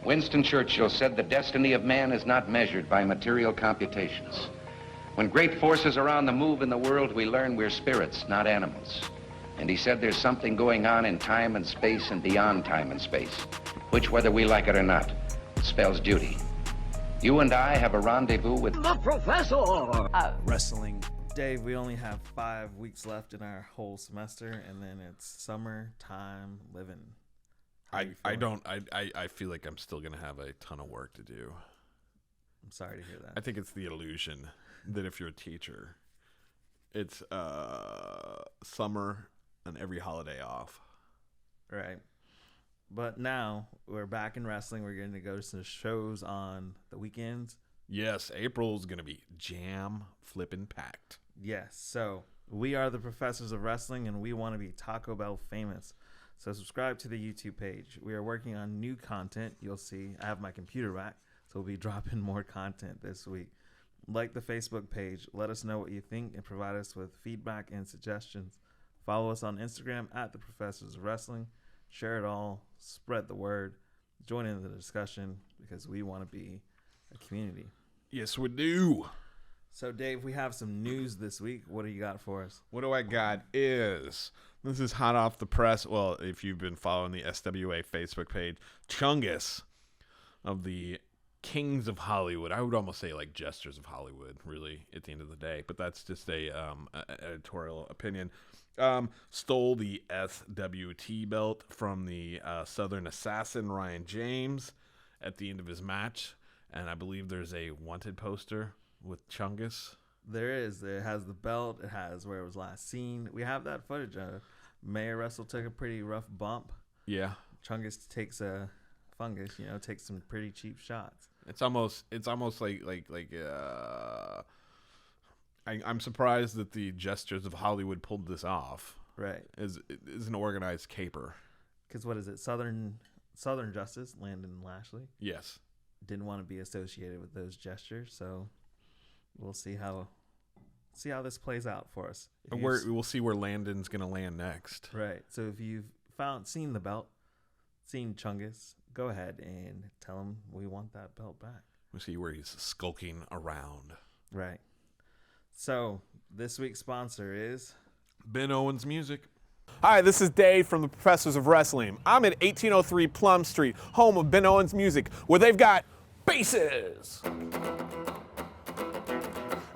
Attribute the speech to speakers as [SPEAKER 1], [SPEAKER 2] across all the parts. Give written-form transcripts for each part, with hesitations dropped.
[SPEAKER 1] Winston Churchill said the destiny of man is not measured by material computations. When great forces are on the move in the world, we learn we're spirits, not animals. And he said there's something going on in time and space and beyond time and space, which, whether we like it or not, spells duty. You and I have a rendezvous with the professor.
[SPEAKER 2] Wrestling. Dave, we only have 5 weeks left in our whole semester, and then it's summertime living.
[SPEAKER 3] I feel like I'm still gonna have a ton of work to do.
[SPEAKER 2] I'm sorry to hear that.
[SPEAKER 3] I think it's the illusion that if you're a teacher, it's summer and every holiday off.
[SPEAKER 2] Right. But now we're back in wrestling. We're going to go to some shows on the weekends.
[SPEAKER 3] Yes, April's gonna be jam flippin' packed.
[SPEAKER 2] Yes. So we are the Professors of Wrestling, and we want to be Taco Bell famous. So subscribe to the YouTube page. We are working on new content. You'll see I have my computer back, so we'll be dropping more content this week. Like the Facebook page. Let us know what you think and provide us with feedback and suggestions. Follow us on Instagram at the Professors of Wrestling. Share it all. Spread the word. Join in the discussion because we want to be a community.
[SPEAKER 3] Yes, we do.
[SPEAKER 2] So, Dave, we have some news this week. What do you got for us?
[SPEAKER 3] What do I got is, this is hot off the press. Well, if you've been following the S.W.A. Facebook page, Chungus of the Kings of Hollywood. I would almost say like Jesters of Hollywood, really, at the end of the day. But that's just a editorial opinion. Stole the SWT belt from the Southern Assassin, Ryan James, at the end of his match. And I believe there's a wanted poster with Chungus.
[SPEAKER 2] There is. It has the belt. It has where it was last seen. We have that footage. Mayor Russell took a pretty rough bump.
[SPEAKER 3] Yeah.
[SPEAKER 2] Chungus takes a fungus, takes some pretty cheap shots.
[SPEAKER 3] It's almost like I'm surprised that the Jesters of Hollywood pulled this off.
[SPEAKER 2] Right.
[SPEAKER 3] Is an organized caper.
[SPEAKER 2] Because what is it? Southern Justice, Landon Lashley.
[SPEAKER 3] Yes.
[SPEAKER 2] Didn't want to be associated with those gestures, so we'll see how this plays out for us.
[SPEAKER 3] We'll see where Landon's gonna land next.
[SPEAKER 2] Right. So if you've seen the belt, seen Chungus, go ahead and tell him we want that belt back.
[SPEAKER 3] We'll see where he's skulking around.
[SPEAKER 2] Right. So this week's sponsor is
[SPEAKER 3] Ben Owens Music.
[SPEAKER 4] Hi, this is Dave from the Professors of Wrestling. I'm at 1803 Plum Street, home of Ben Owens Music, where they've got basses,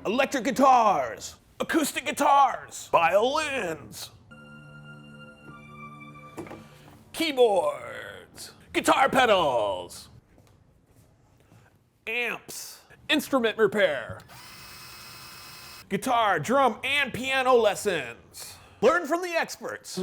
[SPEAKER 4] electric guitars, acoustic guitars, violins, keyboards, guitar pedals, amps, instrument repair, guitar, drum, and piano lessons. Learn from the experts.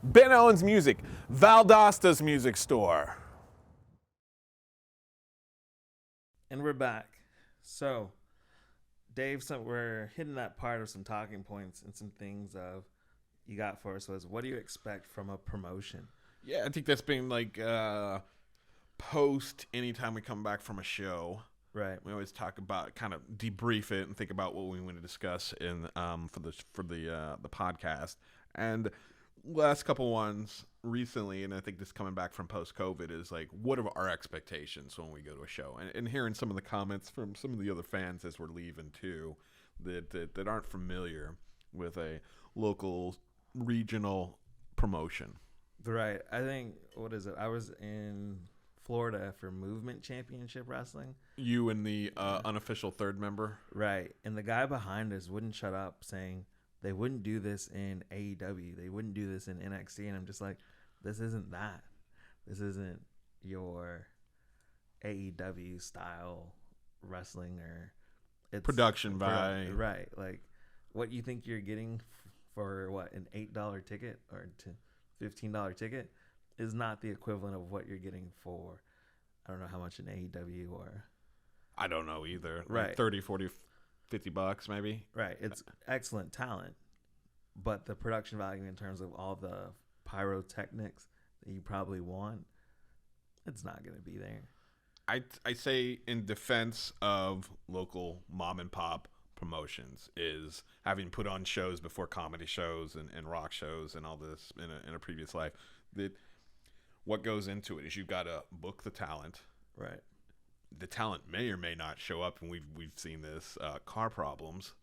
[SPEAKER 4] Ben Owens Music, Valdosta's music store.
[SPEAKER 2] And we're back. So, Dave, we're hitting that part of some talking points and some things you got for us was, what do you expect from a promotion?
[SPEAKER 3] Yeah, I think that's been like post anytime we come back from a show.
[SPEAKER 2] Right.
[SPEAKER 3] We always talk about, kind of debrief it and think about what we want to discuss in for the podcast. And last couple ones recently, and I think this coming back from post-COVID, is like, what are our expectations when we go to a show? And hearing some of the comments from some of the other fans as we're leaving too, that aren't familiar with a local regional promotion.
[SPEAKER 2] Right. I think, what is it? I was in Florida for Movement Championship Wrestling.
[SPEAKER 3] You and the unofficial third member?
[SPEAKER 2] Right. And the guy behind us wouldn't shut up, saying they wouldn't do this in AEW. They wouldn't do this in NXT. And I'm just like, this isn't that. This isn't your AEW style wrestling or it's
[SPEAKER 3] production by.
[SPEAKER 2] Right. Like what you think you're getting for what, an $8 ticket or $15 ticket is not the equivalent of what you're getting for, I don't know how much an AEW or.
[SPEAKER 3] I don't know either.
[SPEAKER 2] Right.
[SPEAKER 3] Like $30, $40, $50 maybe.
[SPEAKER 2] Right. It's excellent talent, but the production value in terms of all the pyrotechnics that you probably want, it's not going to be there.
[SPEAKER 3] I say in defense of local mom and pop promotions is having put on shows before comedy shows and rock shows and all this in a previous life, that what goes into it is you've got to book the talent.
[SPEAKER 2] Right.
[SPEAKER 3] The talent may or may not show up, and we've seen this car problems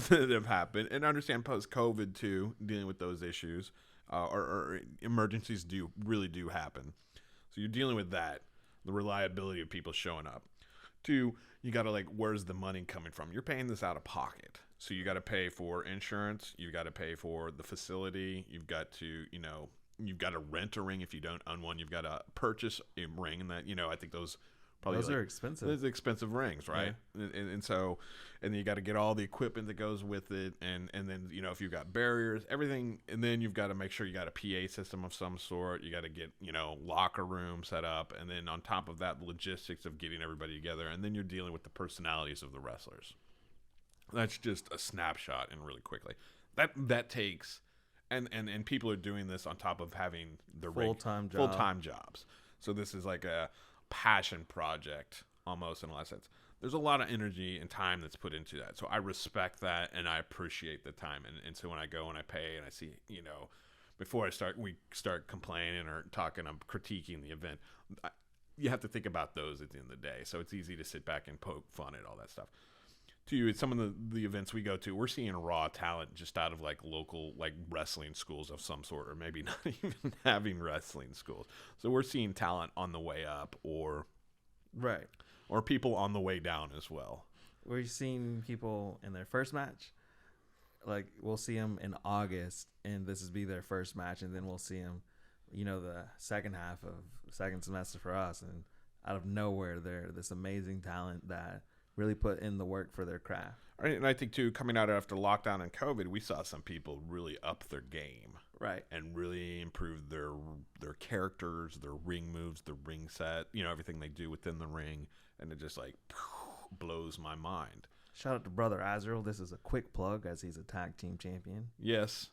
[SPEAKER 3] that have happened, and understand post-COVID too, dealing with those issues or emergencies do happen. So you're dealing with that, the reliability of people showing up. Two, you got to, like, where's the money coming from? You're paying this out of pocket. So you got to pay for insurance. You got to pay for the facility. You've got to, you've got to rent a ring if you don't own one. You've got to purchase a ring. And that, I think those probably
[SPEAKER 2] are expensive.
[SPEAKER 3] Those are expensive rings, right? Yeah. And so, and then you got to get all the equipment that goes with it. And then, if you've got barriers, everything. And then you've got to make sure you got a PA system of some sort. You got to get, locker room set up. And then on top of that, the logistics of getting everybody together. And then you're dealing with the personalities of the wrestlers. That's just a snapshot and really quickly. That takes, and people are doing this on top of having their
[SPEAKER 2] full-time
[SPEAKER 3] jobs. So this is like a passion project almost in a lot of sense. There's a lot of energy and time that's put into that. So I respect that and I appreciate the time. And so when I go and I pay and I see, before we start complaining or talking, I'm critiquing the event. You have to think about those at the end of the day. So it's easy to sit back and poke fun at all that stuff. To some of the events we go to, we're seeing raw talent just out of like local like wrestling schools of some sort, or maybe not even having wrestling schools. So we're seeing talent on the way up, or people on the way down as well.
[SPEAKER 2] We're seeing people in their first match. Like, we'll see them in August, and this will be their first match, and then we'll see them, the second half of second semester for us, and out of nowhere, they're this amazing talent that really put in the work for their craft.
[SPEAKER 3] Right, and I think, too, coming out after lockdown and COVID, we saw some people really up their game.
[SPEAKER 2] Right.
[SPEAKER 3] And really improve their characters, their ring moves, their ring set, everything they do within the ring. And it just, like, blows my mind.
[SPEAKER 2] Shout out to Brother Azrael. This is a quick plug, as he's a tag team champion.
[SPEAKER 3] Yes.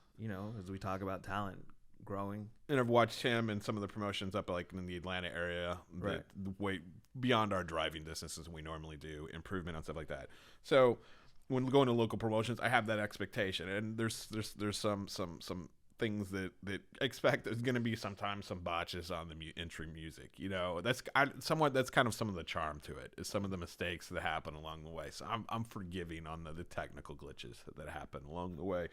[SPEAKER 2] As we talk about talent growing.
[SPEAKER 3] And I've watched him in some of the promotions up like in the Atlanta area,
[SPEAKER 2] right,
[SPEAKER 3] way beyond our driving distances we normally do, improvement on stuff like that. So when going to local promotions, I have that expectation, and there's some things that expect there's going to be sometimes some botches on the entry music. That's kind of some of the charm to it, is some of the mistakes that happen along the way. So I'm forgiving on the technical glitches that happen along the way.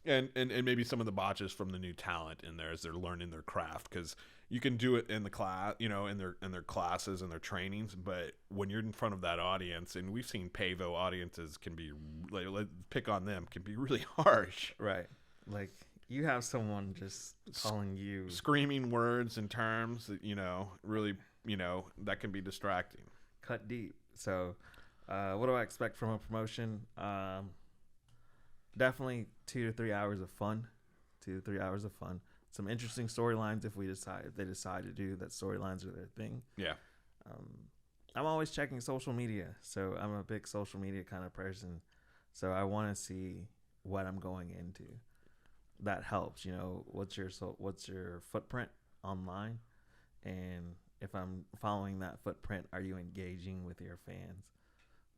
[SPEAKER 3] And maybe some of the botches from the new talent in there as they're learning their craft, because you can do it in the class, in their classes and their trainings, but when you're in front of that audience, and we've seen Pavo audiences can be, like, pick on them, can be really harsh.
[SPEAKER 2] Right. Like, you have someone just calling you
[SPEAKER 3] screaming words and terms that, really, that can be distracting.
[SPEAKER 2] Cut deep. So, what do I expect from a promotion? Definitely 2 to 3 hours of fun. 2 to 3 hours of fun. Some interesting storylines if they decide to do that. Storylines are their thing.
[SPEAKER 3] Yeah.
[SPEAKER 2] I'm always checking social media, so I'm a big social media kind of person. So I want to see what I'm going into. That helps. What's your footprint online, and if I'm following that footprint, are you engaging with your fans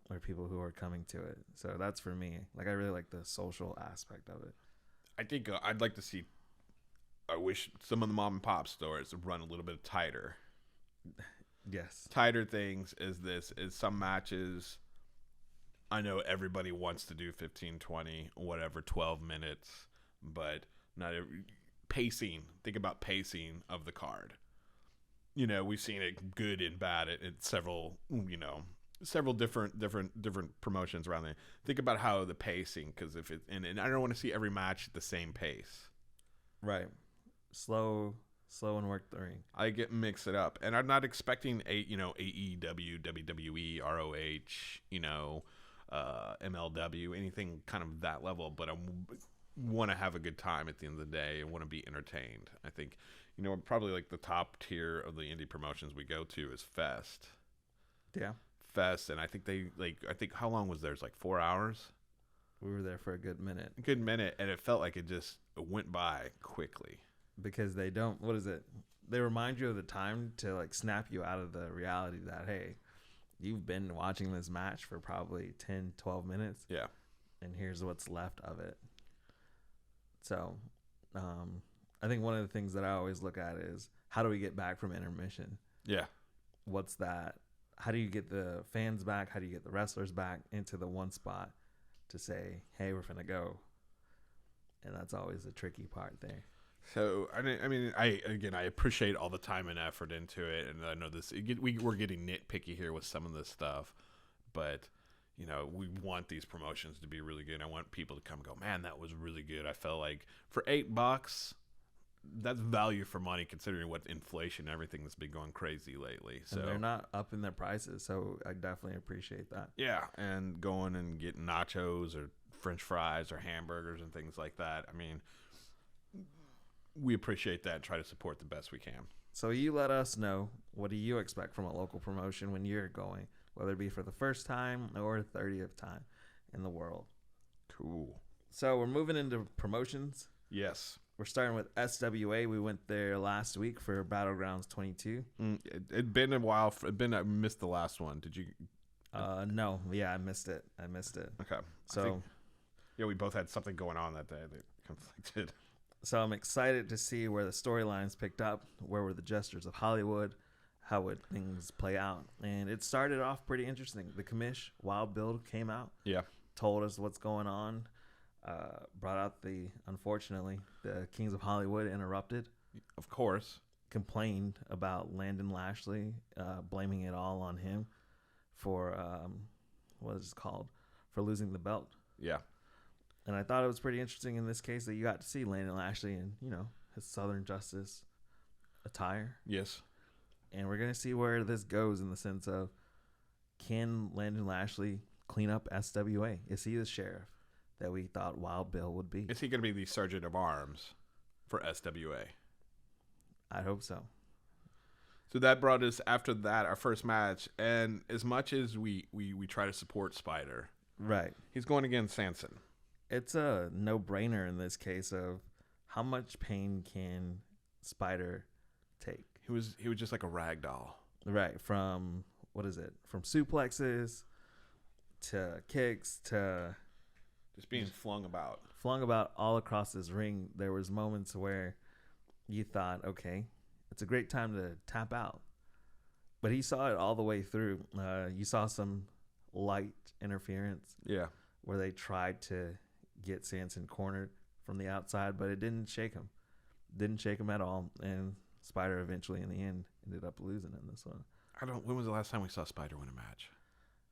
[SPEAKER 2] or people who are coming to it? So that's for me. Like, I really like the social aspect of it.
[SPEAKER 3] I think I'd like to see. I wish some of the mom and pop stores would run a little bit tighter.
[SPEAKER 2] Yes.
[SPEAKER 3] Tighter things is some matches. I know everybody wants to do 15, 20, whatever, 12 minutes, but not every pacing. Think about pacing of the card. We've seen it good and bad at several, several different promotions around there. Think about how the pacing, because if it, and I don't want to see every match at the same pace.
[SPEAKER 2] Right. Slow and work the ring.
[SPEAKER 3] I mix it up, and I'm not expecting AEW, WWE, ROH, MLW, anything kind of that level, but I want to have a good time at the end of the day and want to be entertained. I think, probably like the top tier of the indie promotions we go to is Fest.
[SPEAKER 2] Yeah.
[SPEAKER 3] Fest, and I think how long was theirs? Like 4 hours?
[SPEAKER 2] We were there for a good minute.
[SPEAKER 3] Good minute, and it felt like it just went by quickly.
[SPEAKER 2] Because they don't, what is it? They remind you of the time to like snap you out of the reality that, hey, you've been watching this match for probably 10, 12 minutes.
[SPEAKER 3] Yeah.
[SPEAKER 2] And here's what's left of it. So I think one of the things that I always look at is how do we get back from intermission?
[SPEAKER 3] Yeah.
[SPEAKER 2] What's that? How do you get the fans back? How do you get the wrestlers back into the one spot to say, hey, we're finna go? And that's always the tricky part there.
[SPEAKER 3] So I appreciate all the time and effort into it, and I know we're getting nitpicky here with some of this stuff, but we want these promotions to be really good. I want people to come and go, man, that was really good. I felt like for $8, that's value for money considering what inflation and everything that's been going crazy lately. So
[SPEAKER 2] and they're not up in their prices, so I definitely appreciate that.
[SPEAKER 3] Yeah, and going and getting nachos or French fries or hamburgers and things like that. I mean, we appreciate that and try to support the best we can.
[SPEAKER 2] So you let us know, what do you expect from a local promotion when you're going, whether it be for the first time or 30th time in the world. Cool. So we're moving into promotions.
[SPEAKER 3] Yes.
[SPEAKER 2] We're starting with S.W.A. We went there last week for Battlegrounds 22.
[SPEAKER 3] It'd been a while. I missed the last one. Did you?
[SPEAKER 2] No. Yeah, I missed it.
[SPEAKER 3] Okay.
[SPEAKER 2] So,
[SPEAKER 3] we both had something going on that day that conflicted.
[SPEAKER 2] So I'm excited to see where the storylines picked up. Where were the Jesters of Hollywood? How would things play out? And it started off pretty interesting. The commish, Wild Bill, came out.
[SPEAKER 3] Yeah.
[SPEAKER 2] Told us what's going on. Brought out unfortunately, the Kings of Hollywood interrupted.
[SPEAKER 3] Of course.
[SPEAKER 2] Complained about Landon Lashley, blaming it all on him for, what is it called? For losing the belt.
[SPEAKER 3] Yeah.
[SPEAKER 2] And I thought it was pretty interesting in this case that you got to see Landon Lashley in, his Southern Justice attire.
[SPEAKER 3] Yes.
[SPEAKER 2] And we're going to see where this goes in the sense of, can Landon Lashley clean up S.W.A.? Is he the sheriff that we thought Wild Bill would be?
[SPEAKER 3] Is he going to be the sergeant of arms for S.W.A.?
[SPEAKER 2] I hope so.
[SPEAKER 3] So that brought us, after that, our first match. And as much as we try to support Spider,
[SPEAKER 2] right,
[SPEAKER 3] he's going against Sanson.
[SPEAKER 2] It's a no-brainer in this case of how much pain can Spider take.
[SPEAKER 3] He was just like a rag doll.
[SPEAKER 2] Right, from suplexes to kicks to
[SPEAKER 3] just being flung about
[SPEAKER 2] all across this ring. There was moments where you thought, okay, it's a great time to tap out. But he saw it all the way through. You saw some light interference.
[SPEAKER 3] Yeah.
[SPEAKER 2] Where they tried to get Sanson cornered from the outside, but it didn't shake him. Didn't shake him at all. And Spider eventually, in the end, ended up losing in this one.
[SPEAKER 3] When was the last time we saw Spider win a match?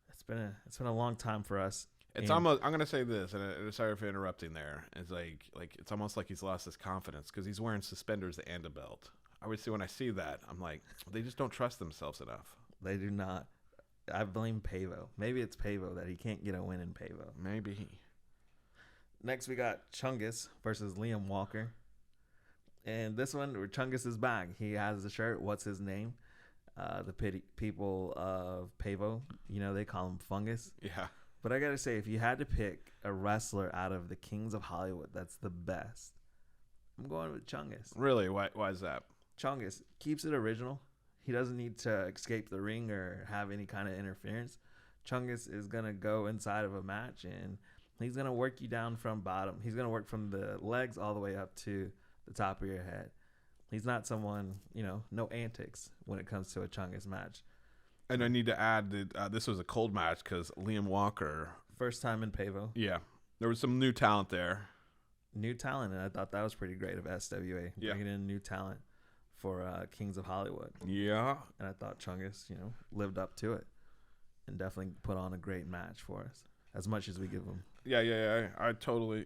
[SPEAKER 2] It's been a long time for us.
[SPEAKER 3] It's almost. I'm gonna say this, and sorry for interrupting. There, it's like it's almost like he's lost his confidence because he's wearing suspenders and a belt. I would see when I see that, I'm like, they just don't trust themselves enough.
[SPEAKER 2] They do not. I blame Pavo. Maybe it's Pavo that he can't get a win in Pavo.
[SPEAKER 3] Maybe.
[SPEAKER 2] Next, we got Chungus versus Liam Walker. And this one, where Chungus is back. He has the shirt. What's his name? The people of Pavo, they call him Fungus.
[SPEAKER 3] Yeah.
[SPEAKER 2] But I got to say, if you had to pick a wrestler out of the Kings of Hollywood that's the best, I'm going with Chungus.
[SPEAKER 3] Really? Why is that?
[SPEAKER 2] Chungus keeps it original. He doesn't need to escape the ring or have any kind of interference. Chungus is going to go inside of a match, and he's going to work you down from bottom. He's going to work from the legs all the way up to the top of your head. He's not someone, no antics when it comes to a Chungus match.
[SPEAKER 3] And I need to add that this was a cold match because Liam Walker.
[SPEAKER 2] First time in Pavo.
[SPEAKER 3] Yeah. There was some new talent there.
[SPEAKER 2] New talent, and I thought that was pretty great of S.W.A. Bringing in new talent for Kings of Hollywood.
[SPEAKER 3] Yeah.
[SPEAKER 2] And I thought Chungus, lived up to it and definitely put on a great match for us, as much as we give him.
[SPEAKER 3] Yeah. I totally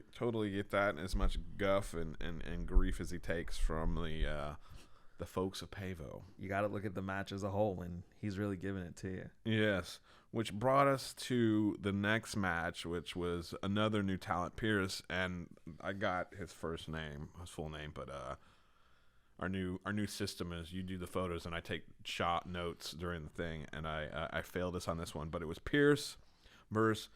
[SPEAKER 3] get that. As much guff and grief as he takes from the folks of Pavo.
[SPEAKER 2] You got to look at the match as a whole, and he's really giving it to you.
[SPEAKER 3] Yes, which brought us to the next match, which was another new talent, Pierce, and I got his full name, but our new system is you do the photos and I take shot notes during the thing, and I failed us on this one, but it was Pierce versus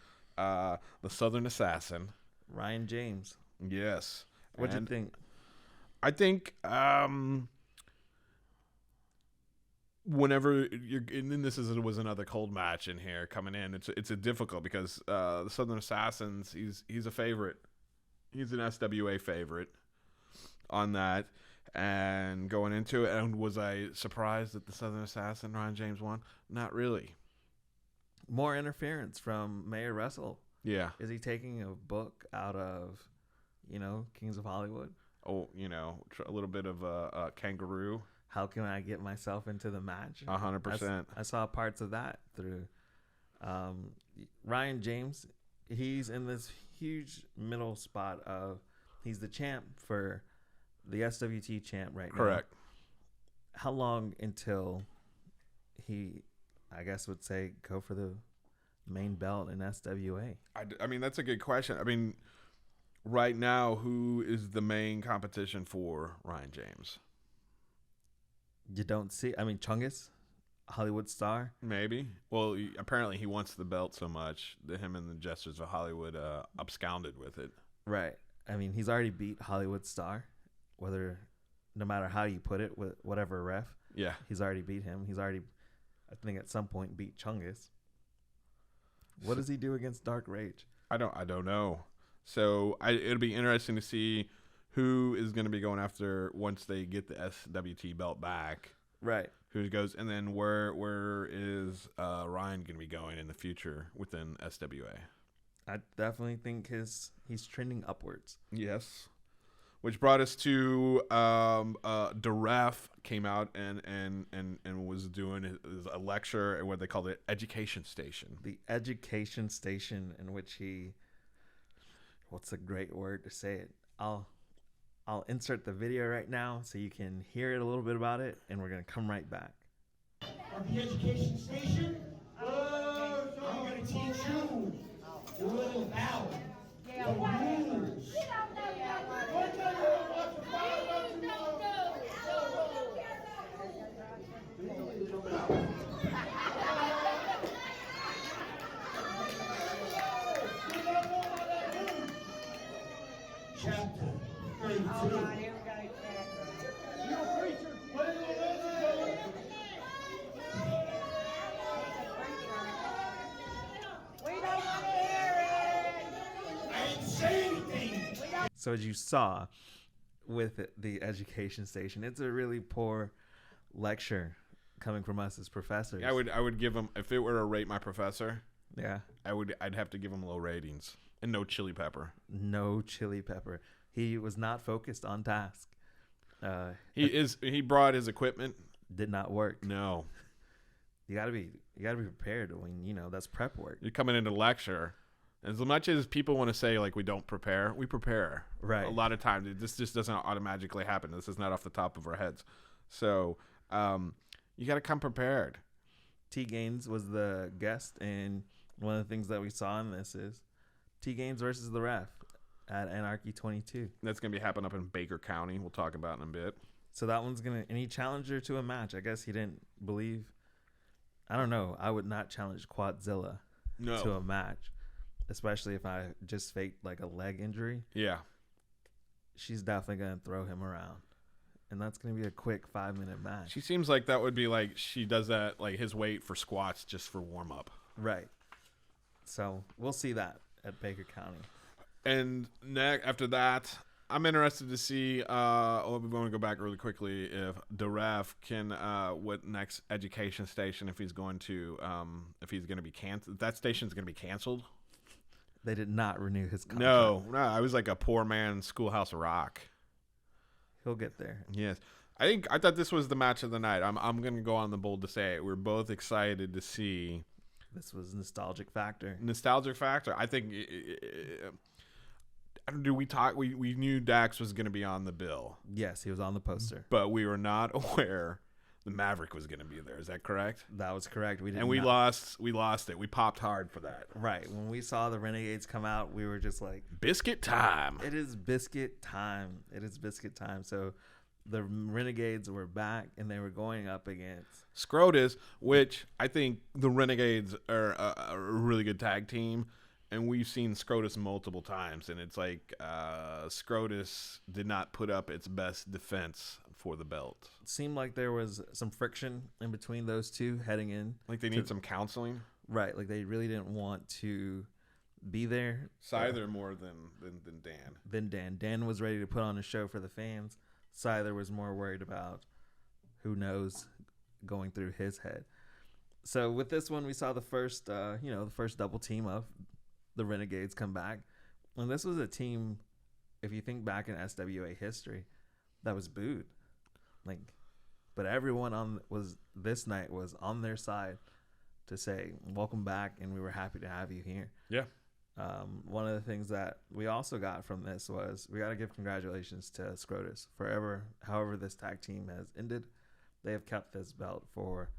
[SPEAKER 3] the Southern Assassin.
[SPEAKER 2] Ryan James.
[SPEAKER 3] Yes.
[SPEAKER 2] What'd you
[SPEAKER 3] And
[SPEAKER 2] think?
[SPEAKER 3] I think whenever you're, and then was another cold match in here coming in. It's a difficult because the Southern Assassins, he's a favorite. He's an S.W.A. favorite on that. And going into it, and was I surprised that the Southern Assassin, Ryan James, won? Not really.
[SPEAKER 2] More interference from Mayor Russell.
[SPEAKER 3] Yeah.
[SPEAKER 2] Is he taking a book out of, Kings of Hollywood?
[SPEAKER 3] Oh, a little bit of a kangaroo.
[SPEAKER 2] How can I get myself into the match?
[SPEAKER 3] 100%.
[SPEAKER 2] I saw parts of that through Ryan James. He's in this huge middle spot of he's the champ for the SWT champ right now.
[SPEAKER 3] Correct.
[SPEAKER 2] How long until he, I guess, would say go for the main belt in S.W.A.?
[SPEAKER 3] I mean, that's a good question. I mean, right now, who is the main competition for Ryan James?
[SPEAKER 2] You don't see. I mean, Chungus, Hollywood star.
[SPEAKER 3] Maybe. Well, apparently he wants the belt so much that him and the Jesters of Hollywood absconded with it.
[SPEAKER 2] Right. I mean, he's already beat Hollywood star, no matter how you put it, with whatever ref.
[SPEAKER 3] Yeah.
[SPEAKER 2] He's already beat him. He's already, I think, at some point beat Chungus. What does he do against Dark Rage?
[SPEAKER 3] I don't know. So it'll be interesting to see who is going to be going after once they get the SWT belt back.
[SPEAKER 2] Right.
[SPEAKER 3] Who goes, and then where is Ryan going to be going in the future within S.W.A.?
[SPEAKER 2] I definitely think he's trending upwards.
[SPEAKER 3] Yes. Which brought us to the ref came out and was doing a lecture at what they call the education station.
[SPEAKER 2] The education station, in which what's a great word to say it? I'll insert the video right now so you can hear it a little bit about it, and we're gonna come right back.
[SPEAKER 5] At the education station, I'm gonna teach you a little about the rules. Chapter 32.
[SPEAKER 2] So as you saw with the education station, it's a really poor lecture coming from us as professors.
[SPEAKER 3] I would give him, if it were to rate my professor,
[SPEAKER 2] Yeah.
[SPEAKER 3] I'd have to give him low ratings and no chili pepper.
[SPEAKER 2] No chili pepper. He was not focused on task.
[SPEAKER 3] He brought his equipment.
[SPEAKER 2] Did not work.
[SPEAKER 3] No.
[SPEAKER 2] You gotta be prepared when that's prep work.
[SPEAKER 3] You're coming into lecture. As much as people want to say like we don't prepare, we prepare.
[SPEAKER 2] Right.
[SPEAKER 3] A lot of times this just doesn't automatically happen. This is not off the top of our heads. So you got to come prepared.
[SPEAKER 2] T Gaines was the guest, and one of the things that we saw in this is T Gaines versus the ref at Anarchy 22.
[SPEAKER 3] That's gonna be happening up in Baker County. We'll talk about in a bit.
[SPEAKER 2] So that one's and he challenged her to a match. I guess he didn't believe. I don't know. I would not challenge Quadzilla to a match, especially if I just faked like a leg injury.
[SPEAKER 3] Yeah.
[SPEAKER 2] She's definitely gonna throw him around, and that's gonna be a quick 5-minute match.
[SPEAKER 3] She seems like that would be like she does that like his weight for squats just for warm up.
[SPEAKER 2] Right. So we'll see that at Baker County.
[SPEAKER 3] And after that, I'm interested to see. We want to go back really quickly. If the ref can, what next education station? If he's going to be canceled, that station's going to be canceled.
[SPEAKER 2] They did not renew his contract.
[SPEAKER 3] No, I was like a poor man Schoolhouse Rock.
[SPEAKER 2] He'll get there.
[SPEAKER 3] Yes, I thought this was the match of the night. I'm going to go on the bold to say it. We're both excited to see.
[SPEAKER 2] This was nostalgic factor.
[SPEAKER 3] Nostalgic factor. I think. We knew Dax was going to be on the bill.
[SPEAKER 2] Yes, he was on the poster.
[SPEAKER 3] But we were not aware the Maverick was going to be there. Is that correct?
[SPEAKER 2] That was correct. We
[SPEAKER 3] lost it. We popped hard for that.
[SPEAKER 2] Right. When we saw the Renegades come out, we were just like,
[SPEAKER 3] biscuit time.
[SPEAKER 2] It is biscuit time. It is biscuit time. So the Renegades were back, and they were going up against
[SPEAKER 3] Scrotus, which I think the Renegades are a really good tag team. and we've seen Scrotus multiple times, and it's like Scrotus did not put up its best defense for the belt.
[SPEAKER 2] It seemed like there was some friction in between those two heading in.
[SPEAKER 3] Like they need some counseling.
[SPEAKER 2] Right, like they really didn't want to be there.
[SPEAKER 3] Scyther more than Dan.
[SPEAKER 2] Then Dan was ready to put on a show for the fans. Scyther was more worried about who knows going through his head. So with this one, we saw the first, the first double team of the Renegades come back. And this was a team, if you think back in S.W.A. history, that was booed. But everyone this night was on their side to say, welcome back, and we were happy to have you here.
[SPEAKER 3] Yeah.
[SPEAKER 2] One of the things that we also got from this was we got to give congratulations to Scrotus. However this tag team has ended, they have kept this belt for,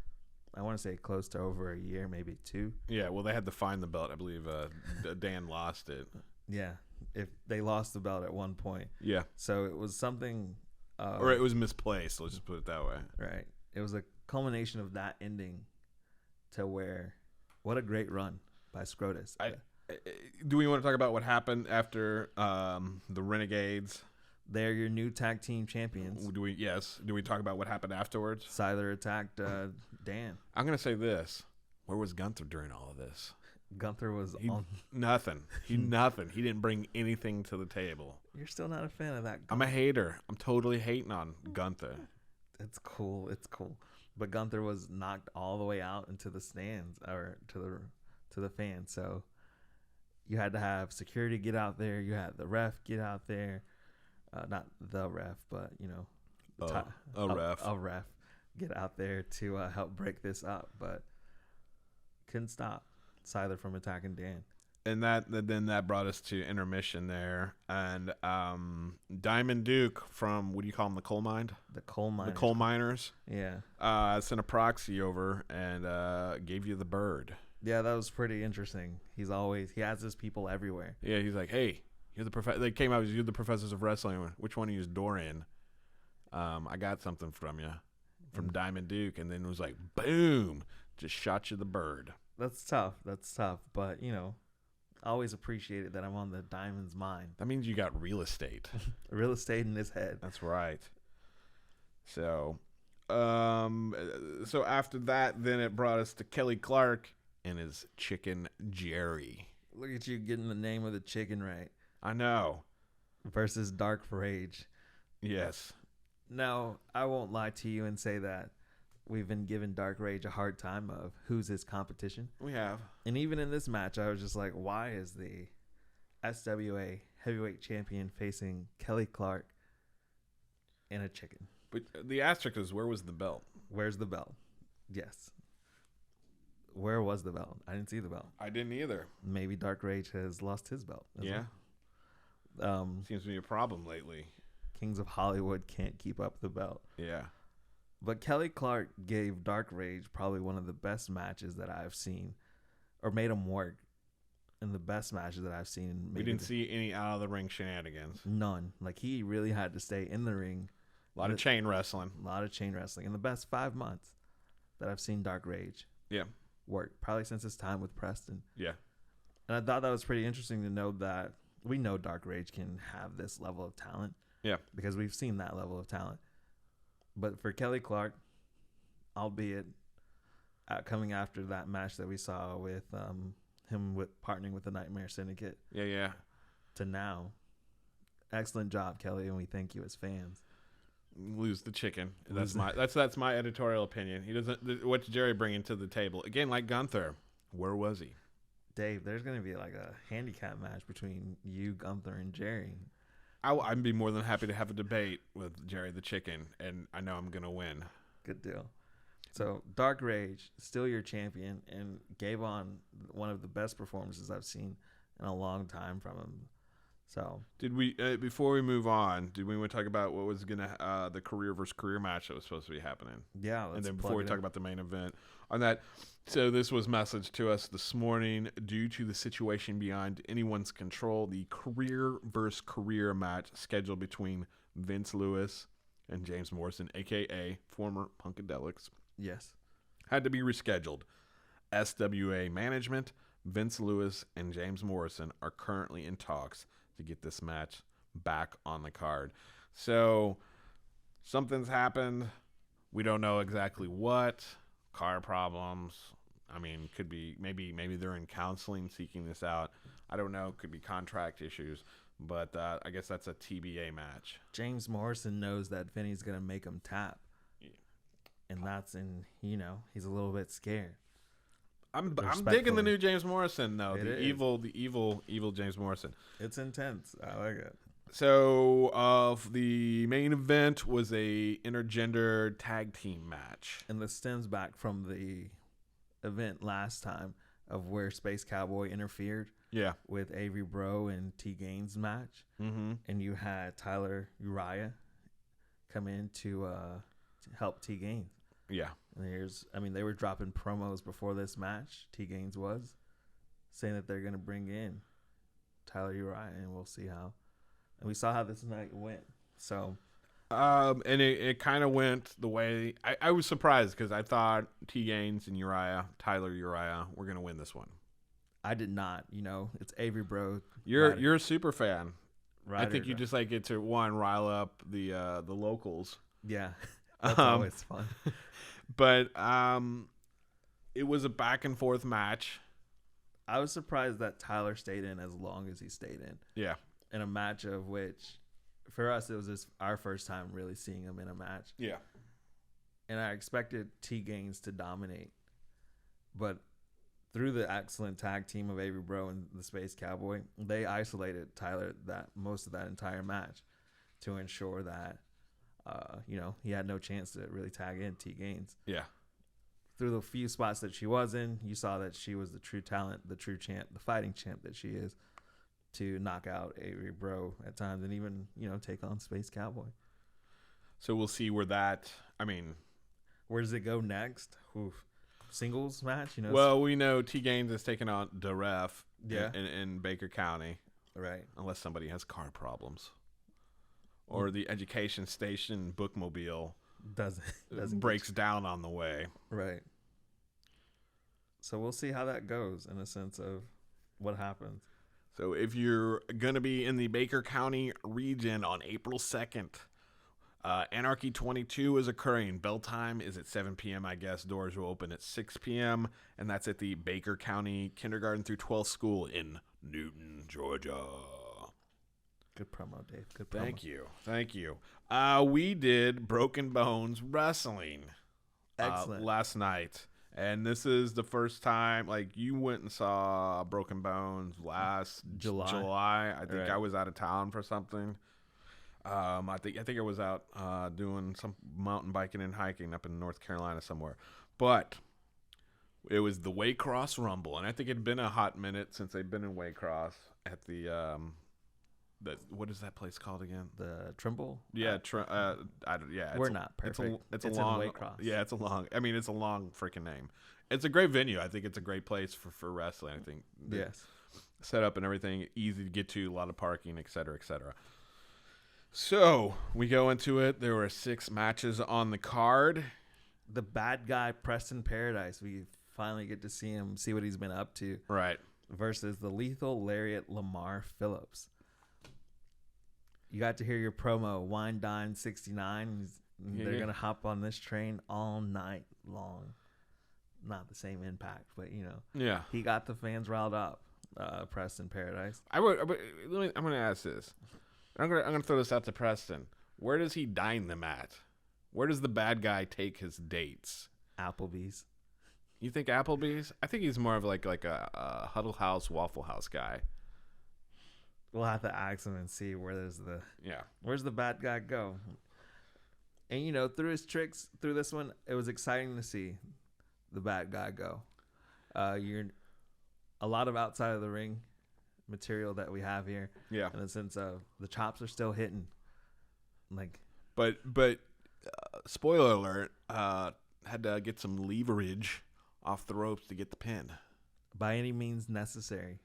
[SPEAKER 2] I want to say, close to over a year, maybe 2.
[SPEAKER 3] Yeah, well, they had to find the belt. I believe Dan lost it.
[SPEAKER 2] Yeah, if they lost the belt at one point.
[SPEAKER 3] Yeah.
[SPEAKER 2] So it was something...
[SPEAKER 3] or it was misplaced, let's just put it that way.
[SPEAKER 2] Right. It was a culmination of that ending to where, what a great run by Scrotus.
[SPEAKER 3] Do we want to talk about what happened after the Renegades?
[SPEAKER 2] They're your new tag team champions.
[SPEAKER 3] Do we talk about what happened afterwards?
[SPEAKER 2] Scyther attacked Dan.
[SPEAKER 3] I'm going to say this. Where was Gunther during all of this?
[SPEAKER 2] Gunther was on...
[SPEAKER 3] Nothing. Nothing. He didn't bring anything to the table.
[SPEAKER 2] You're still not a fan of that.
[SPEAKER 3] I'm a hater. I'm totally hating on Gunther.
[SPEAKER 2] It's cool. But Gunther was knocked all the way out into the stands, or to the fans. So you had to have security get out there. You had the ref get out there. Not the ref, but a ref get out there to help break this up, but couldn't stop Scyther from attacking Dan.
[SPEAKER 3] And that brought us to intermission there, and Diamond Duke from, what do you call him, the coal mine?
[SPEAKER 2] The coal miners.
[SPEAKER 3] The coal miners.
[SPEAKER 2] Yeah.
[SPEAKER 3] Sent a proxy over and gave you the bird.
[SPEAKER 2] Yeah, that was pretty interesting. He has his people everywhere.
[SPEAKER 3] Yeah, he's like, hey, you're the professor. They came out, you're the professors of wrestling. Which one of you is Dorrian? I got something from you, from Diamond Duke, and then it was like, boom, just shot you the bird.
[SPEAKER 2] That's tough. But I always appreciated that I'm on the Diamond's mind.
[SPEAKER 3] That means you got real estate.
[SPEAKER 2] Real estate in his head.
[SPEAKER 3] That's right. So, after that, then it brought us to Kelly Clark and his chicken Jerry.
[SPEAKER 2] Look at you getting the name of the chicken right.
[SPEAKER 3] I know.
[SPEAKER 2] Versus Dark Rage.
[SPEAKER 3] Yes.
[SPEAKER 2] Now, I won't lie to you and say that we've been giving Dark Rage a hard time of who's his competition.
[SPEAKER 3] We have.
[SPEAKER 2] And even in this match, I was just like, why is the S.W.A. heavyweight champion facing Kelly Clark and a chicken?
[SPEAKER 3] But the asterisk is, where was the belt?
[SPEAKER 2] Where's the belt? Yes. Where was the belt? I didn't see the belt.
[SPEAKER 3] I didn't either.
[SPEAKER 2] Maybe Dark Rage has lost his belt.
[SPEAKER 3] Yeah. Seems to be a problem lately.
[SPEAKER 2] Kings of Hollywood can't keep up the belt.
[SPEAKER 3] Yeah.
[SPEAKER 2] But Kelly Clark gave Dark Rage probably one of the best matches that I've seen, or made him work in the best matches that I've seen.
[SPEAKER 3] We didn't see any out of the ring shenanigans.
[SPEAKER 2] None. Like, he really had to stay in the ring.
[SPEAKER 3] A lot of chain wrestling.
[SPEAKER 2] In the best 5 months that I've seen Dark Rage work, probably since his time with Preston.
[SPEAKER 3] Yeah.
[SPEAKER 2] And I thought that was pretty interesting to know that we know Dark Rage can have this level of talent.
[SPEAKER 3] Yeah.
[SPEAKER 2] Because we've seen that level of talent. But for Kelly Clark, albeit coming after that match that we saw with him partnering with the Nightmare Syndicate.
[SPEAKER 3] Yeah.
[SPEAKER 2] To now, excellent job, Kelly, and we thank you as fans.
[SPEAKER 3] Lose the chicken. That's my editorial opinion. He doesn't. What's Jerry bringing to the table? Again, like Gunther, where was he?
[SPEAKER 2] Dave, there's going to be like a handicap match between you, Gunther, and Jerry.
[SPEAKER 3] I'd be more than happy to have a debate with Jerry the Chicken, and I know I'm going to win.
[SPEAKER 2] Good deal. So, Dark Rage, still your champion, and gave on one of the best performances I've seen in a long time from him. So,
[SPEAKER 3] did we before we move on, did we want to talk about what was gonna the career versus career match that was supposed to be happening?
[SPEAKER 2] Yeah,
[SPEAKER 3] and then before we talk about the main event on that, so this was messaged to us this morning. Due to the situation beyond anyone's control, the career versus career match scheduled between Vince Lewis and James Morrison, aka former Punkadelics,
[SPEAKER 2] yes,
[SPEAKER 3] had to be rescheduled. S.W.A. management Vince Lewis and James Morrison are currently in talks to get this match back on the card. So something's happened. We don't know exactly what. Car problems. I mean, could be maybe they're in counseling seeking this out. I don't know. Could be contract issues. But I guess that's a TBA match.
[SPEAKER 2] James Morrison knows that Vinny's going to make him tap. And that's he's a little bit scared.
[SPEAKER 3] I'm digging the new James Morrison though. The evil James Morrison.
[SPEAKER 2] It's intense. I like it.
[SPEAKER 3] So the main event was a intergender tag team match.
[SPEAKER 2] And this stems back from the event last time of where Space Cowboy interfered.
[SPEAKER 3] Yeah.
[SPEAKER 2] With Avery Bro and T Gaines match.
[SPEAKER 3] Mm-hmm.
[SPEAKER 2] And you had Tyler Uriah come in to help T Gaines.
[SPEAKER 3] Yeah.
[SPEAKER 2] And they were dropping promos before this match, T Gaines was, saying that they're going to bring in Tyler Uriah, and we'll see how. And we saw how this night went. So.
[SPEAKER 3] And it kind of went the way I was surprised because I thought T Gaines and Tyler Uriah, were going to win this one.
[SPEAKER 2] I did not. It's Avery Bro.
[SPEAKER 3] You're a super fan.
[SPEAKER 2] Right.
[SPEAKER 3] I think you just like it to rile up the locals.
[SPEAKER 2] Yeah. That's always fun.
[SPEAKER 3] But it was a back and forth match.
[SPEAKER 2] I was surprised that Tyler stayed in as long as he stayed in.
[SPEAKER 3] Yeah.
[SPEAKER 2] In a match of which, for us, it was just our first time really seeing him in a match.
[SPEAKER 3] Yeah.
[SPEAKER 2] And I expected T Gaines to dominate. But through the excellent tag team of Avery Bro and the Space Cowboy, they isolated Tyler most of that entire match to ensure that he had no chance to really tag in T Gaines.
[SPEAKER 3] Yeah.
[SPEAKER 2] Through the few spots that she was in, you saw that she was the true talent, the true champ, the fighting champ that she is, to knock out Avery Bro at times and even, take on Space Cowboy.
[SPEAKER 3] So we'll see where
[SPEAKER 2] where does it go next? Oof. Singles match,
[SPEAKER 3] Well, we know T Gaines is taking on DeRef
[SPEAKER 2] Yeah.
[SPEAKER 3] in Baker County.
[SPEAKER 2] Right.
[SPEAKER 3] Unless somebody has car problems. Or the education station bookmobile
[SPEAKER 2] doesn't
[SPEAKER 3] breaks down on the way.
[SPEAKER 2] Right. So we'll see how that goes in a sense of what happens.
[SPEAKER 3] So if you're going to be in the Baker County region on April 2nd, Anarchy 22 is occurring. Bell time is at 7 p.m., I guess. Doors will open at 6 p.m., and that's at the Baker County Kindergarten through 12th School in Newton, Georgia.
[SPEAKER 2] Good promo, Dave. Good promo.
[SPEAKER 3] Thank you. We did Broken Bones Wrestling
[SPEAKER 2] Excellent.
[SPEAKER 3] Last night. And this is the first time, you went and saw Broken Bones last July. I think
[SPEAKER 2] Right.
[SPEAKER 3] I was out of town for something. I think I was out doing some mountain biking and hiking up in North Carolina somewhere. But it was the Waycross Rumble, and I think it had been a hot minute since they'd been in Waycross at the what is that place called again?
[SPEAKER 2] The Trimble?
[SPEAKER 3] Yeah,
[SPEAKER 2] We're not perfect.
[SPEAKER 3] It's a
[SPEAKER 2] in
[SPEAKER 3] long
[SPEAKER 2] Waycross.
[SPEAKER 3] Yeah, it's a long. I mean, it's a long freaking name. It's a great venue. I think it's a great place for wrestling. I think.
[SPEAKER 2] Yes.
[SPEAKER 3] Set up and everything easy to get to, a lot of parking, et cetera, et cetera. So we go into it. There were 6 matches on the card.
[SPEAKER 2] The bad guy Preston Paradise. We finally get to see what he's been up to.
[SPEAKER 3] Right.
[SPEAKER 2] Versus the lethal lariat Lamar Phillips. You got to hear your promo, Wine Dine 69. They're going to hop on this train all night long. Not the same impact, but,
[SPEAKER 3] Yeah.
[SPEAKER 2] he got the fans riled up, Preston Paradise.
[SPEAKER 3] I'm going to ask this. I'm going to throw this out to Preston. Where does he dine them at? Where does the bad guy take his dates?
[SPEAKER 2] Applebee's.
[SPEAKER 3] You think Applebee's? I think he's more of like a Huddle House, Waffle House guy.
[SPEAKER 2] We'll have to ask him and see where's the bad guy go. And, through his tricks, through this one, it was exciting to see the bad guy go. You're a lot of outside of the ring material that we have here.
[SPEAKER 3] Yeah.
[SPEAKER 2] In the sense of the chops are still hitting.
[SPEAKER 3] But spoiler alert, had to get some leverage off the ropes to get the pin.
[SPEAKER 2] By any means necessary.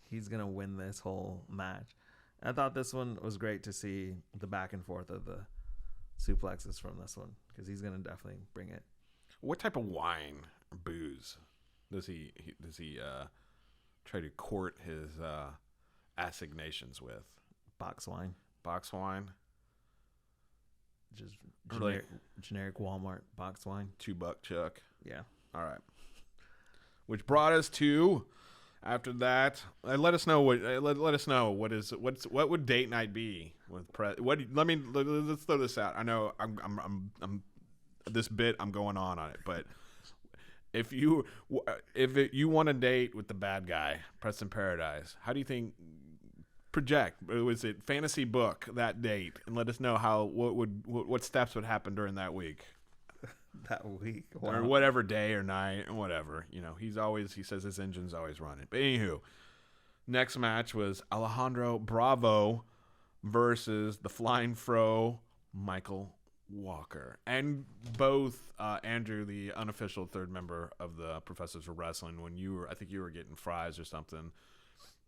[SPEAKER 2] He's going to win this whole match. I thought this one was great to see the back and forth of the suplexes from this one because he's going to definitely bring it.
[SPEAKER 3] What type of wine or booze does he try to court his assignations with?
[SPEAKER 2] Box wine.
[SPEAKER 3] Box wine,
[SPEAKER 2] Just
[SPEAKER 3] Really?
[SPEAKER 2] generic Walmart box wine.
[SPEAKER 3] $2 chuck.
[SPEAKER 2] Yeah.
[SPEAKER 3] All right. Which brought us to, after that, let us know what would date night be with let's throw this out. I know I'm this bit I'm going on it, but if you want to date with the bad guy, Preston Paradise, how do you think? Project, was it fantasy book that date, and let us know what steps would happen during that week.
[SPEAKER 2] That week.
[SPEAKER 3] Or whatever day or night or whatever. He says his engine's always running. But anywho, next match was Alejandro Bravo versus the Flying Fro, Michael Walker. And both Andrew, the unofficial third member of the Professors of Wrestling, I think you were getting fries or something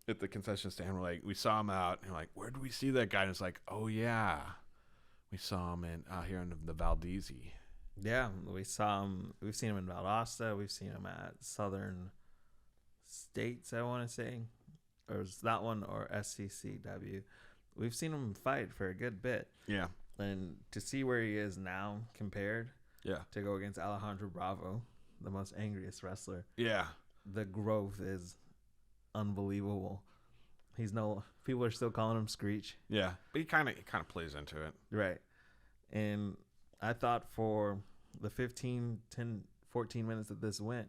[SPEAKER 3] at the concession stand, we saw him out, and we're like, where did we see that guy? And it's like, oh yeah, we saw him out here in the Valdese.
[SPEAKER 2] Yeah, we saw him. We've seen him in Valdosta. We've seen him at Southern States, I want to say, or is that one, or SCCW. We've seen him fight for a good bit.
[SPEAKER 3] Yeah,
[SPEAKER 2] and to see where he is now compared, to go against Alejandro Bravo, the most angriest wrestler.
[SPEAKER 3] Yeah,
[SPEAKER 2] the growth is unbelievable. People are still calling him Screech.
[SPEAKER 3] Yeah, but he kind of plays into it.
[SPEAKER 2] Right. And I thought for the 15, 10, 14 minutes that this went,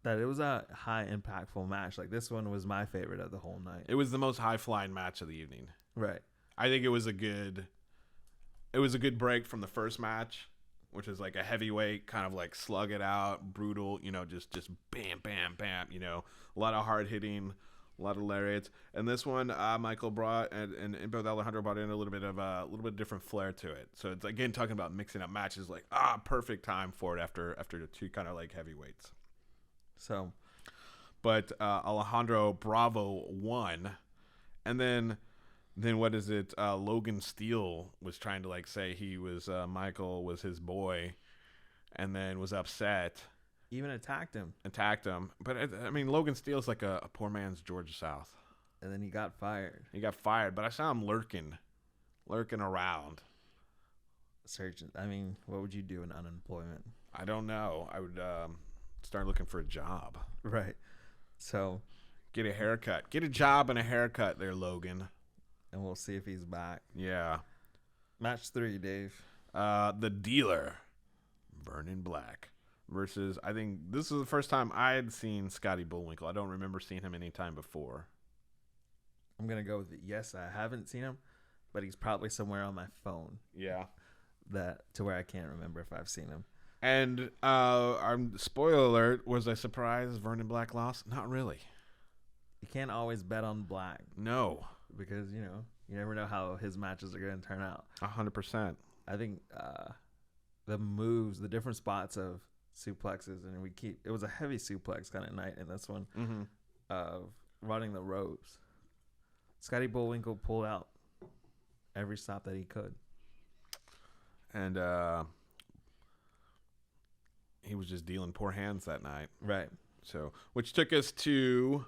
[SPEAKER 2] that it was a high impactful match. Like, this one was my favorite of the whole night.
[SPEAKER 3] It was the most high flying match of the evening.
[SPEAKER 2] Right.
[SPEAKER 3] I think it was a good break from the first match, which is like a heavyweight kind of like slug it out, brutal, just bam, bam, bam, a lot of hard hitting, a lot of lariats. And this one, Michael brought and both Alejandro brought in a little bit different flair to it. So it's again talking about mixing up matches, like perfect time for it after the two kind of like heavyweights.
[SPEAKER 2] So,
[SPEAKER 3] but Alejandro Bravo won, and then what is it? Logan Steele was trying to say he was Michael was his boy, and then was upset.
[SPEAKER 2] Even attacked him.
[SPEAKER 3] But I mean, Logan Steele's like a poor man's Georgia South.
[SPEAKER 2] And then he got fired.
[SPEAKER 3] But I saw him lurking around.
[SPEAKER 2] Searching. I mean, what would you do in unemployment?
[SPEAKER 3] I don't know. I would start looking for a job.
[SPEAKER 2] Right. So,
[SPEAKER 3] get a haircut. Get a job and a haircut there, Logan.
[SPEAKER 2] And we'll see if he's back.
[SPEAKER 3] Yeah.
[SPEAKER 2] Match 3, Dave.
[SPEAKER 3] The Dealer, Vernon Black, versus, I think this is the first time I had seen Scotty Bullwinkle. I don't remember seeing him any time before.
[SPEAKER 2] I'm going to go with it. Yes, I haven't seen him, but he's probably somewhere on my phone.
[SPEAKER 3] Yeah.
[SPEAKER 2] To where I can't remember if I've seen him.
[SPEAKER 3] And spoiler alert, was I surprised Vernon Black lost? Not really.
[SPEAKER 2] You can't always bet on Black.
[SPEAKER 3] No.
[SPEAKER 2] Because, you never know how his matches are going to turn out.
[SPEAKER 3] 100%.
[SPEAKER 2] I think the moves, the different spots of suplexes, and it was a heavy suplex kind of night in this one, of running the ropes. Scotty Bullwinkle pulled out every stop that he could.
[SPEAKER 3] And he was just dealing poor hands that night.
[SPEAKER 2] Right.
[SPEAKER 3] So, which took us to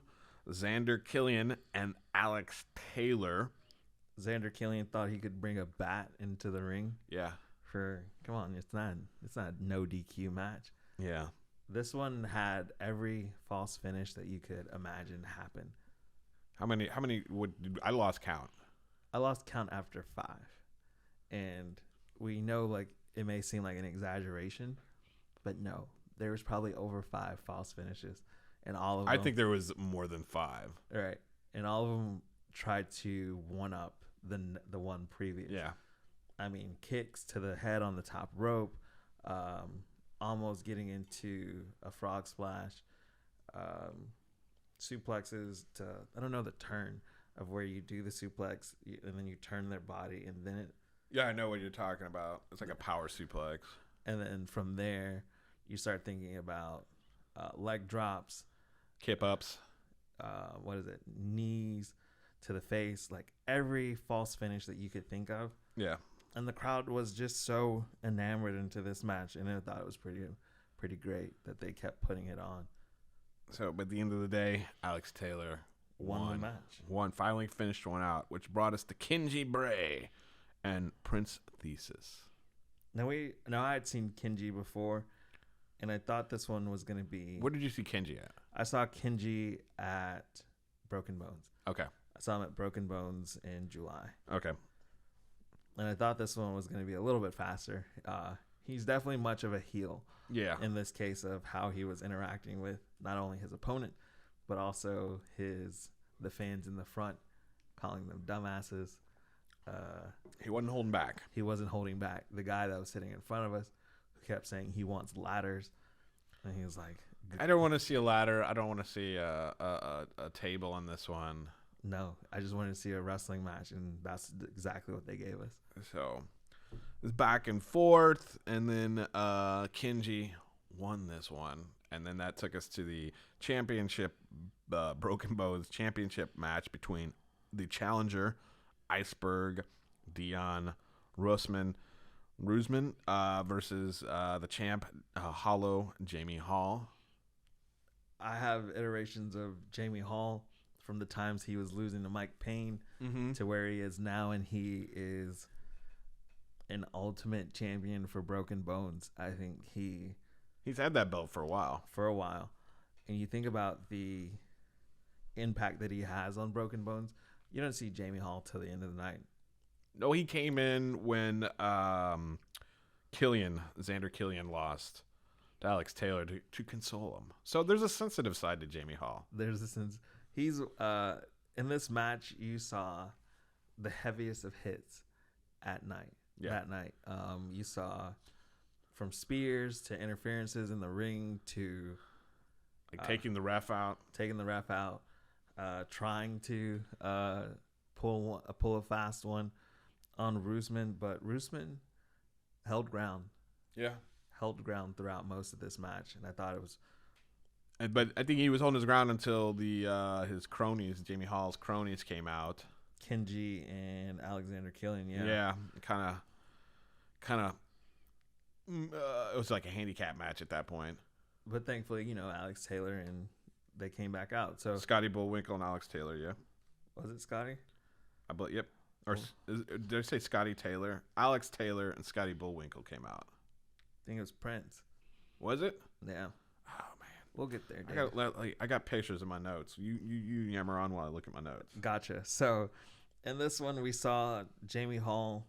[SPEAKER 3] Xander Killian and Alex Taylor.
[SPEAKER 2] Xander Killian thought he could bring a bat into the ring.
[SPEAKER 3] Yeah.
[SPEAKER 2] Come on, it's not a no DQ match.
[SPEAKER 3] Yeah.
[SPEAKER 2] This one had every false finish that you could imagine happen.
[SPEAKER 3] How many I lost count.
[SPEAKER 2] I lost count after 5. And we know it may seem like an exaggeration, but no, there was probably over 5 false finishes, and all of them.
[SPEAKER 3] I think there was more than 5.
[SPEAKER 2] Right, and all of them tried to one up the one previous.
[SPEAKER 3] Yeah,
[SPEAKER 2] I mean, kicks to the head on the top rope, almost getting into a frog splash, suplexes to, I don't know the turn of where you do the suplex and then you turn their body and then it.
[SPEAKER 3] Yeah, I know what you're talking about. It's like a power suplex.
[SPEAKER 2] And then from there, you start thinking about leg drops,
[SPEAKER 3] kip ups,
[SPEAKER 2] knees to the face, like every false finish that you could think of.
[SPEAKER 3] Yeah.
[SPEAKER 2] And the crowd was just so enamored into this match, and I thought it was pretty great that they kept putting it on.
[SPEAKER 3] So, but at the end of the day, Alex Taylor
[SPEAKER 2] Won the match.
[SPEAKER 3] Finally finished one out, which brought us to Kenji Bray and Prince Thesis.
[SPEAKER 2] Now I had seen Kenji before, and I thought this one was gonna be.
[SPEAKER 3] Where did you see Kenji at?
[SPEAKER 2] I saw Kenji at Broken Bones.
[SPEAKER 3] Okay.
[SPEAKER 2] I saw him at Broken Bones in July,
[SPEAKER 3] Okay.
[SPEAKER 2] and I thought this one was gonna be a little bit faster. He's definitely much of a heel
[SPEAKER 3] Yeah.
[SPEAKER 2] in this case of how he was interacting with not only his opponent, but also the fans in the front, calling them dumbasses.
[SPEAKER 3] He wasn't holding back.
[SPEAKER 2] He wasn't holding back. The guy that was sitting in front of us, who kept saying he wants ladders, and he was like,
[SPEAKER 3] I don't want to see a ladder. I don't want to see a table on this one.
[SPEAKER 2] "No, I just wanted to see a wrestling match," and that's exactly what they gave us.
[SPEAKER 3] So it was back and forth, and then Kenji won this one, and then that took us to the championship, Broken Bones championship match between the challenger, Iceberg, Dion Rusman, versus the champ, Hollow, Jamie Hall.
[SPEAKER 2] I have iterations of Jamie Hall from the times he was losing to Mike Payne to where he is now, and he is an ultimate champion for Broken Bones. I think
[SPEAKER 3] He's had that belt for a while.
[SPEAKER 2] And you think about the impact that he has on Broken Bones, you don't see Jamie Hall till the end of the night.
[SPEAKER 3] No, he came in when Xander Killian lost to Alex Taylor to console him. So there's a sensitive side to Jamie Hall.
[SPEAKER 2] There's a sense he's in this match. You saw the heaviest of hits at night.
[SPEAKER 3] Yeah.
[SPEAKER 2] That night, you saw from spears to interferences in the ring to
[SPEAKER 3] Like taking the ref out.
[SPEAKER 2] Trying to pull a fast one on Rusman, but Rusman held ground throughout most of this match, and I thought it was.
[SPEAKER 3] But I think he was holding his ground until his cronies, Jamie Hall's cronies, came out.
[SPEAKER 2] Kenji and Alexander Killian,
[SPEAKER 3] Yeah, kind of. It was like a handicap match at that point.
[SPEAKER 2] But thankfully, Alex Taylor and they came back out. So
[SPEAKER 3] Scotty Bullwinkle and Alex Taylor, yeah.
[SPEAKER 2] was it Scotty?
[SPEAKER 3] Yep. Or did I say Scotty Taylor? Alex Taylor and Scotty Bullwinkle came out.
[SPEAKER 2] I think it was Prince.
[SPEAKER 3] Was it?
[SPEAKER 2] Yeah.
[SPEAKER 3] Oh man,
[SPEAKER 2] We'll get there, Dave.
[SPEAKER 3] I got pictures in my notes. You yammer on while I look at my notes.
[SPEAKER 2] Gotcha. So in this one, we saw Jamie Hall.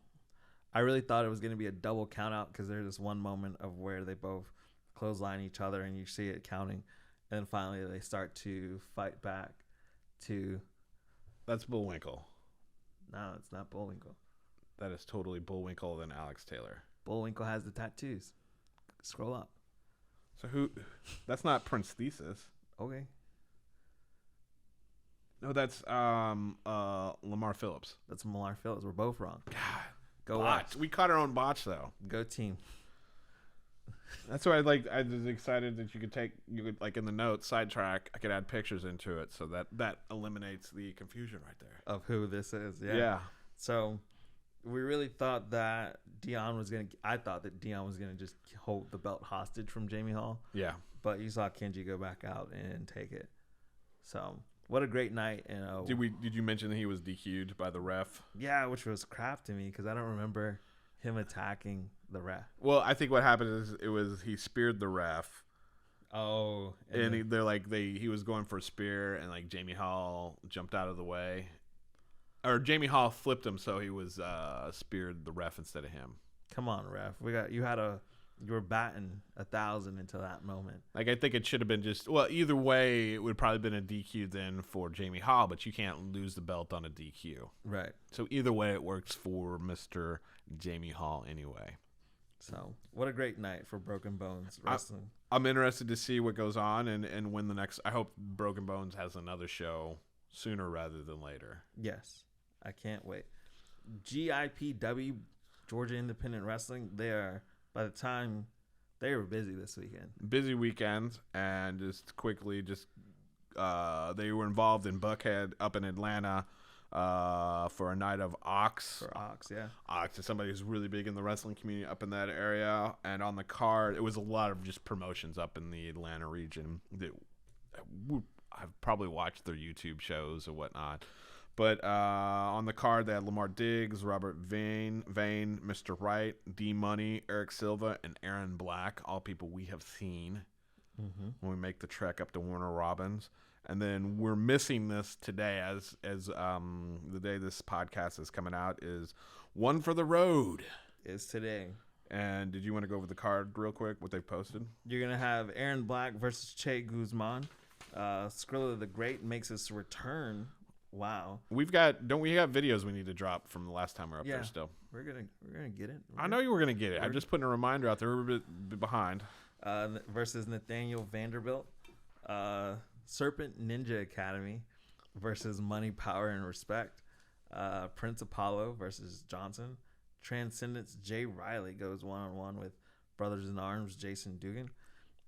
[SPEAKER 2] I really thought it was going to be a double count out because there's this one moment of where they both clothesline each other and you see it counting. And then finally they start to fight back to.
[SPEAKER 3] That's Bullwinkle.
[SPEAKER 2] No, it's not Bullwinkle.
[SPEAKER 3] That is totally Bullwinkle and Alex Taylor.
[SPEAKER 2] Bullwinkle has the tattoos. Scroll up.
[SPEAKER 3] So who? That's not Prince Thesis.
[SPEAKER 2] Okay.
[SPEAKER 3] No, that's Lamar Phillips.
[SPEAKER 2] That's Millar Phillips. We're both wrong.
[SPEAKER 3] God,
[SPEAKER 2] Go
[SPEAKER 3] botch.
[SPEAKER 2] watch.
[SPEAKER 3] We caught our own botch though.
[SPEAKER 2] Go team.
[SPEAKER 3] That's why I was excited that you could like in the notes sidetrack. I could add pictures into it so that eliminates the confusion right there.
[SPEAKER 2] Of who this is.
[SPEAKER 3] Yeah.
[SPEAKER 2] So we really thought that I thought that Dion was going to just hold the belt hostage from Jamie Hall.
[SPEAKER 3] Yeah.
[SPEAKER 2] But you saw Kenji go back out and take it. So what a great night. And
[SPEAKER 3] Did you mention that he was DQ'd by the ref?
[SPEAKER 2] yeah, which was crap to me because I don't remember him attacking the ref.
[SPEAKER 3] Well, I think what happened is he speared the ref.
[SPEAKER 2] Oh,
[SPEAKER 3] And he was going for a spear, and like Jamie Hall jumped out of the way, or Jamie Hall flipped him, so he was speared the ref instead of him.
[SPEAKER 2] come on, ref. You were batting 1,000 until that moment.
[SPEAKER 3] Like I think it should have been either way, it would probably been a DQ then for Jamie Hall, but you can't lose the belt on a DQ.
[SPEAKER 2] Right.
[SPEAKER 3] So either way, it works for Mr. Jamie Hall anyway.
[SPEAKER 2] So what a great night for Broken Bones Wrestling.
[SPEAKER 3] I'm interested to see what goes on and when the next. I hope Broken Bones has another show sooner rather than later.
[SPEAKER 2] Yes, I can't wait. GIPW, Georgia Independent Wrestling. By the time they were busy this weekend.
[SPEAKER 3] Busy weekend, and just quickly, they were involved in Buckhead up in Atlanta for a night of Ox.
[SPEAKER 2] For Ox, yeah.
[SPEAKER 3] Ox is somebody who's really big in the wrestling community up in that area, and on the card, it was a lot of just promotions up in the Atlanta region that I've probably watched their YouTube shows or whatnot. But on the card, they had Lamar Diggs, Robert Vane, Mr. Wright, D Money, Eric Silva, and Aaron Black, all people we have seen when we make the trek up to Warner Robins. And then we're missing this today, as the day this podcast is coming out is One for the Road.
[SPEAKER 2] Is today.
[SPEAKER 3] And did you want to go over the card real quick, what they've posted?
[SPEAKER 2] You're going to have Aaron Black versus Che Guzman. Skrilla the Great makes his return. Wow.
[SPEAKER 3] Don't we have videos we need to drop from the last time we were up there still?
[SPEAKER 2] We're gonna get it.
[SPEAKER 3] I know you were gonna get it. I'm just putting a reminder out there. We're a bit behind.
[SPEAKER 2] Versus Nathaniel Vanderbilt. Serpent Ninja Academy versus Money, Power, and Respect. Prince Apollo versus Johnson. Transcendence Jay Riley goes one-on-one with Brothers in Arms Jason Dugan.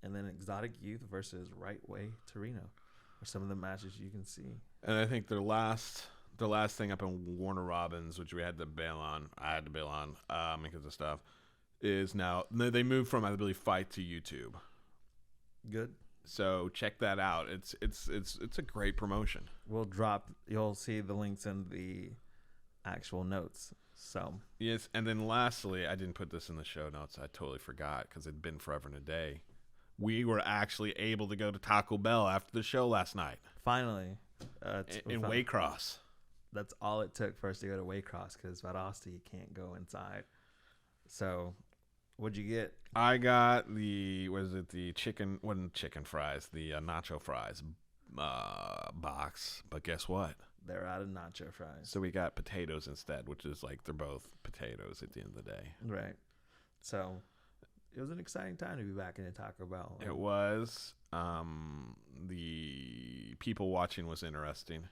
[SPEAKER 2] And then Exotic Youth versus Right Way Torino are some of the matches you can see.
[SPEAKER 3] And I think their last thing up in Warner Robins, which we had to bail on, I had to bail on because of stuff, is now they moved from, I believe, Fight to YouTube.
[SPEAKER 2] Good.
[SPEAKER 3] So check that out. It's a great promotion.
[SPEAKER 2] You'll see the links in the actual notes. So
[SPEAKER 3] yes, and then lastly, I didn't put this in the show notes. I totally forgot because it'd been forever and a day. We were actually able to go to Taco Bell after the show last night.
[SPEAKER 2] Finally.
[SPEAKER 3] In Waycross.
[SPEAKER 2] That's all it took for us to go to Waycross because Valdosta, you can't go inside. So, what'd you get?
[SPEAKER 3] I got the chicken, wasn't chicken fries, the nacho fries box. But guess what?
[SPEAKER 2] They're out of nacho fries.
[SPEAKER 3] So we got potatoes instead, which is like they're both potatoes at the end of the day.
[SPEAKER 2] Right. So, it was an exciting time to be back in a Taco Bell.
[SPEAKER 3] It was. The people watching was interesting.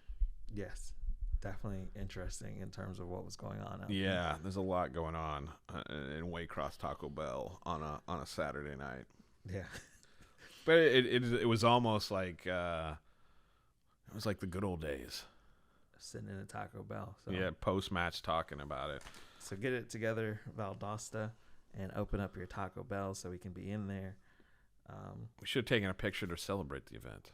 [SPEAKER 2] Yes, definitely interesting in terms of what was going on.
[SPEAKER 3] Yeah, there's a lot going on in Waycross Taco Bell on a Saturday night.
[SPEAKER 2] Yeah,
[SPEAKER 3] but it was almost like it was like the good old days.
[SPEAKER 2] Sitting in a Taco Bell. So.
[SPEAKER 3] Yeah, post match talking about it.
[SPEAKER 2] So get it together, Valdosta, and open up your Taco Bell so we can be in there.
[SPEAKER 3] We should have taken a picture to celebrate the event.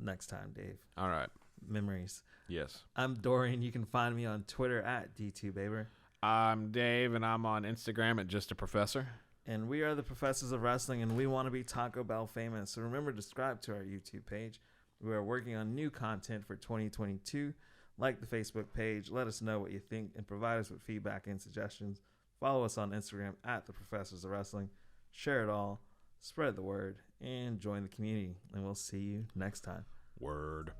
[SPEAKER 2] Next time, Dave.
[SPEAKER 3] All right.
[SPEAKER 2] Memories.
[SPEAKER 3] Yes.
[SPEAKER 2] I'm Dorrian. You can find me on Twitter at D2Baber.
[SPEAKER 3] I'm Dave, and I'm on Instagram at justaprofessor.
[SPEAKER 2] And we are the Professors of Wrestling, and we want to be Taco Bell famous. So remember to subscribe to our YouTube page. We are working on new content for 2022. Like the Facebook page. Let us know what you think and provide us with feedback and suggestions. Follow us on Instagram at the Professors of Wrestling. Share it all. Spread the word and join the community. And we'll see you next time.
[SPEAKER 3] Word.